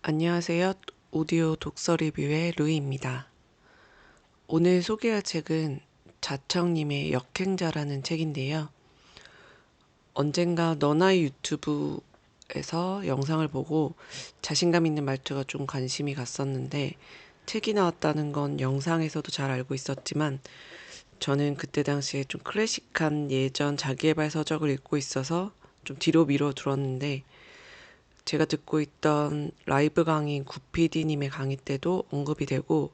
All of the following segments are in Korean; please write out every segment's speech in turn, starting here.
안녕하세요. 오디오 독서 리뷰의 루이입니다. 오늘 소개할 책은 자청님의 역행자라는 책인데요. 언젠가 너나의 유튜브에서 영상을 보고 자신감 있는 말투가 좀 관심이 갔었는데 책이 나왔다는 건 영상에서도 잘 알고 있었지만 저는 그때 당시에 좀 클래식한 예전 자기계발 서적을 읽고 있어서 좀 뒤로 미뤄두었는데 제가 듣고 있던 라이브 강의 구피디님의 강의 때도 언급이 되고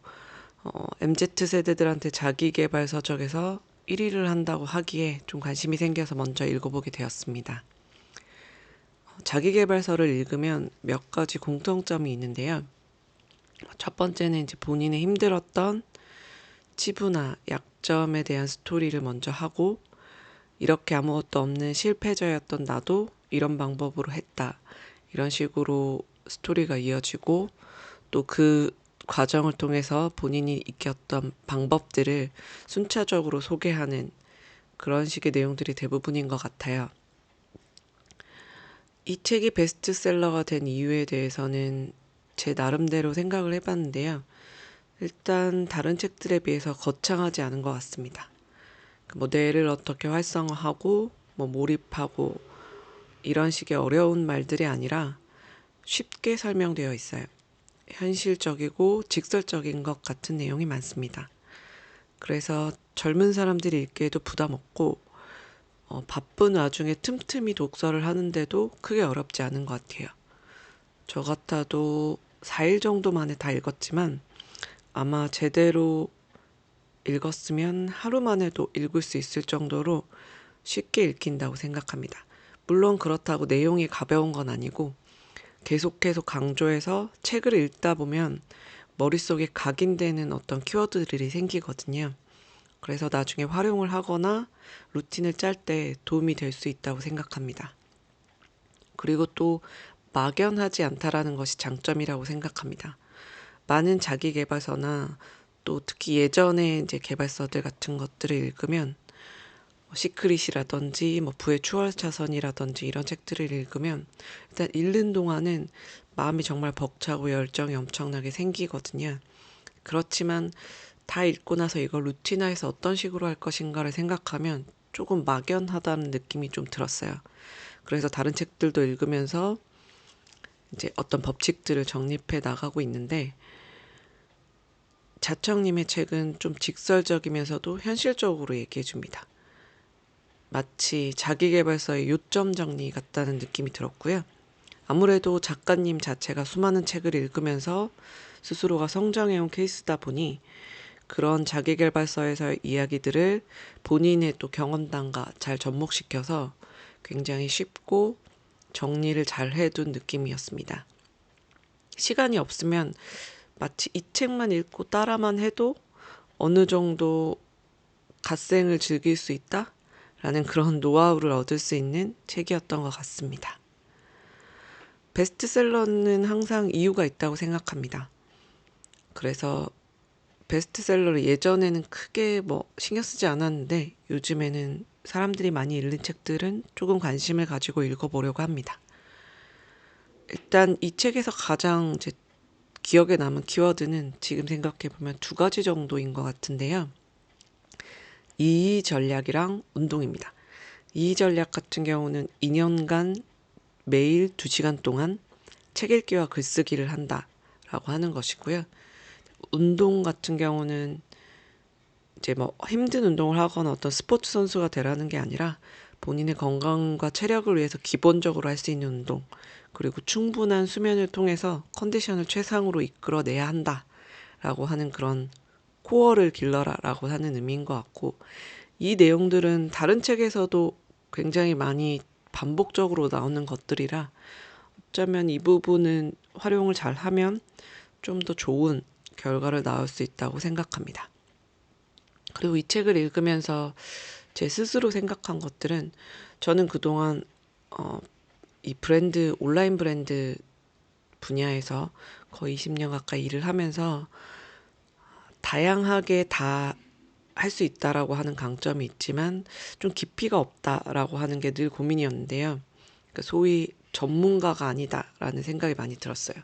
MZ 세대들한테 자기계발 서적에서 1위를 한다고 하기에 좀 관심이 생겨서 먼저 읽어보게 되었습니다. 자기계발서를 읽으면 몇 가지 공통점이 있는데요. 첫 번째는 이제 본인의 힘들었던 치부나 약점에 대한 스토리를 먼저 하고 이렇게 아무것도 없는 실패자였던 나도 이런 방법으로 했다. 이런 식으로 스토리가 이어지고 또 그 과정을 통해서 본인이 익혔던 방법들을 순차적으로 소개하는 그런 식의 내용들이 대부분인 것 같아요. 이 책이 베스트셀러가 된 이유에 대해서는 제 나름대로 생각을 해봤는데요. 일단 다른 책들에 비해서 거창하지 않은 것 같습니다. 뭐 뇌를 어떻게 활성화하고 뭐 몰입하고 이런 식의 어려운 말들이 아니라 쉽게 설명되어 있어요. 현실적이고 직설적인 것 같은 내용이 많습니다. 그래서 젊은 사람들이 읽기에도 부담 없고 바쁜 와중에 틈틈이 독서를 하는데도 크게 어렵지 않은 것 같아요. 저 같아도 4일 정도 만에 다 읽었지만 아마 제대로 읽었으면 하루 만에도 읽을 수 있을 정도로 쉽게 읽힌다고 생각합니다. 물론 그렇다고 내용이 가벼운 건 아니고 계속해서 강조해서 책을 읽다 보면 머릿속에 각인되는 어떤 키워드들이 생기거든요. 그래서 나중에 활용을 하거나 루틴을 짤 때 도움이 될 수 있다고 생각합니다. 그리고 또 막연하지 않다라는 것이 장점이라고 생각합니다. 많은 자기계발서나 또 특히 예전에 이제 계발서들 같은 것들을 읽으면 시크릿이라든지 뭐 부의 추월차선이라든지 이런 책들을 읽으면 일단 읽는 동안은 마음이 정말 벅차고 열정이 엄청나게 생기거든요. 그렇지만 다 읽고 나서 이걸 루틴화해서 어떤 식으로 할 것인가를 생각하면 조금 막연하다는 느낌이 좀 들었어요. 그래서 다른 책들도 읽으면서 이제 어떤 법칙들을 정립해 나가고 있는데 자청님의 책은 좀 직설적이면서도 현실적으로 얘기해 줍니다. 마치 자기계발서의 요점 정리 같다는 느낌이 들었고요. 아무래도 작가님 자체가 수많은 책을 읽으면서 스스로가 성장해온 케이스다 보니 그런 자기계발서에서의 이야기들을 본인의 또 경험담과 잘 접목시켜서 굉장히 쉽고 정리를 잘 해둔 느낌이었습니다. 시간이 없으면 마치 이 책만 읽고 따라만 해도 어느 정도 갓생을 즐길 수 있다? 라는 그런 노하우를 얻을 수 있는 책이었던 것 같습니다. 베스트셀러는 항상 이유가 있다고 생각합니다. 그래서 베스트셀러를 예전에는 크게 뭐 신경 쓰지 않았는데 요즘에는 사람들이 많이 읽는 책들은 조금 관심을 가지고 읽어보려고 합니다. 일단 이 책에서 가장 제 기억에 남은 키워드는 지금 생각해보면 두 가지 정도인 것 같은데요. 이의 전략이랑 운동입니다. 이의 전략 같은 경우는 2년간 매일 2시간 동안 책 읽기와 글쓰기를 한다라고 하는 것이고요. 운동 같은 경우는 이제 뭐 힘든 운동을 하거나 어떤 스포츠 선수가 되라는 게 아니라 본인의 건강과 체력을 위해서 기본적으로 할 수 있는 운동, 그리고 충분한 수면을 통해서 컨디션을 최상으로 이끌어내야 한다라고 하는 그런 코어를 길러라라고 하는 의미인 것 같고, 이 내용들은 다른 책에서도 굉장히 많이 반복적으로 나오는 것들이라 어쩌면 이 부분은 활용을 잘 하면 좀 더 좋은 결과를 낳을 수 있다고 생각합니다. 그리고 이 책을 읽으면서 제 스스로 생각한 것들은 저는 그동안 이 브랜드, 온라인 브랜드 분야에서 거의 20년 가까이 일을 하면서 다양하게 다 할 수 있다라고 하는 강점이 있지만 좀 깊이가 없다라고 하는 게 늘 고민이었는데요. 그러니까 소위 전문가가 아니다라는 생각이 많이 들었어요.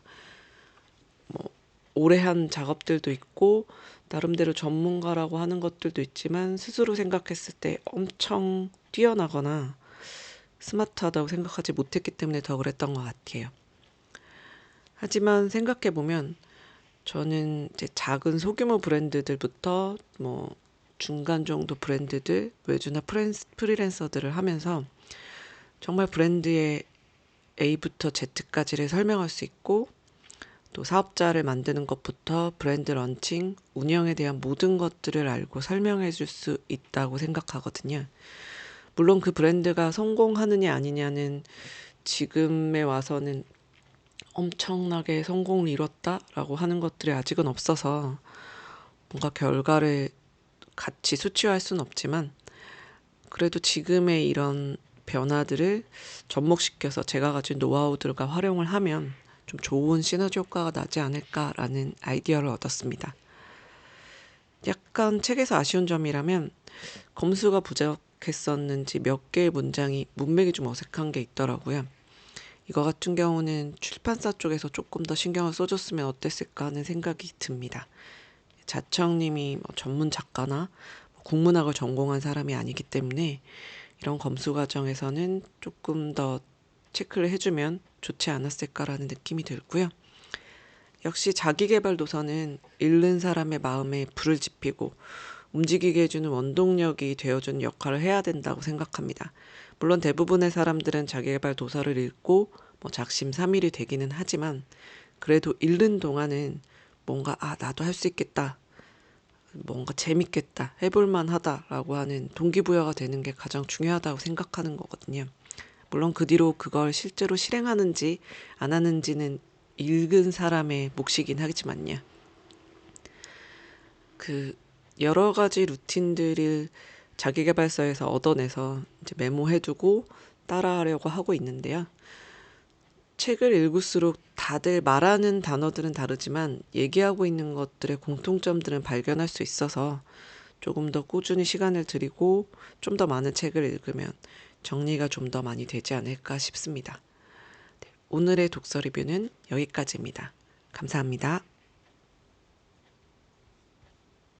뭐 오래 한 작업들도 있고 나름대로 전문가라고 하는 것들도 있지만 스스로 생각했을 때 엄청 뛰어나거나 스마트하다고 생각하지 못했기 때문에 더 그랬던 것 같아요. 하지만 생각해보면 저는 이제 작은 소규모 브랜드들부터 뭐 중간 정도 브랜드들, 외주나 프리랜서들을 하면서 정말 브랜드의 A부터 Z까지를 설명할 수 있고 또 사업자를 만드는 것부터 브랜드 런칭, 운영에 대한 모든 것들을 알고 설명해 줄 수 있다고 생각하거든요. 물론 그 브랜드가 성공하느냐 아니냐는 지금에 와서는 엄청나게 성공을 이뤘다라고 하는 것들이 아직은 없어서 뭔가 결과를 같이 수치화할 수는 없지만 그래도 지금의 이런 변화들을 접목시켜서 제가 가진 노하우들과 활용을 하면 좀 좋은 시너지 효과가 나지 않을까라는 아이디어를 얻었습니다. 약간 책에서 아쉬운 점이라면 검수가 부족했었는지 몇 개의 문장이 문맥이 좀 어색한 게 있더라고요. 이거 같은 경우는 출판사 쪽에서 조금 더 신경을 써줬으면 어땠을까 하는 생각이 듭니다. 자청님이 뭐 전문 작가나 국문학을 전공한 사람이 아니기 때문에 이런 검수 과정에서는 조금 더 체크를 해주면 좋지 않았을까라는 느낌이 들고요. 역시 자기계발 도서는 읽는 사람의 마음에 불을 지피고 움직이게 해주는 원동력이 되어주는 역할을 해야 된다고 생각합니다. 물론 대부분의 사람들은 자기계발 도서를 읽고 뭐 작심삼일이 되기는 하지만 그래도 읽는 동안은 뭔가 나도 할 수 있겠다. 뭔가 재밌겠다. 해볼만 하다라고 하는 동기부여가 되는 게 가장 중요하다고 생각하는 거거든요. 물론 그 뒤로 그걸 실제로 실행하는지 안 하는지는 읽은 사람의 몫이긴 하겠지만요. 그 여러 가지 루틴들을 자기계발서에서 얻어내서 이제 메모해두고 따라하려고 하고 있는데요. 책을 읽을수록 다들 말하는 단어들은 다르지만 얘기하고 있는 것들의 공통점들은 발견할 수 있어서 조금 더 꾸준히 시간을 들이고 좀 더 많은 책을 읽으면 정리가 좀 더 많이 되지 않을까 싶습니다. 오늘의 독서 리뷰는 여기까지입니다. 감사합니다.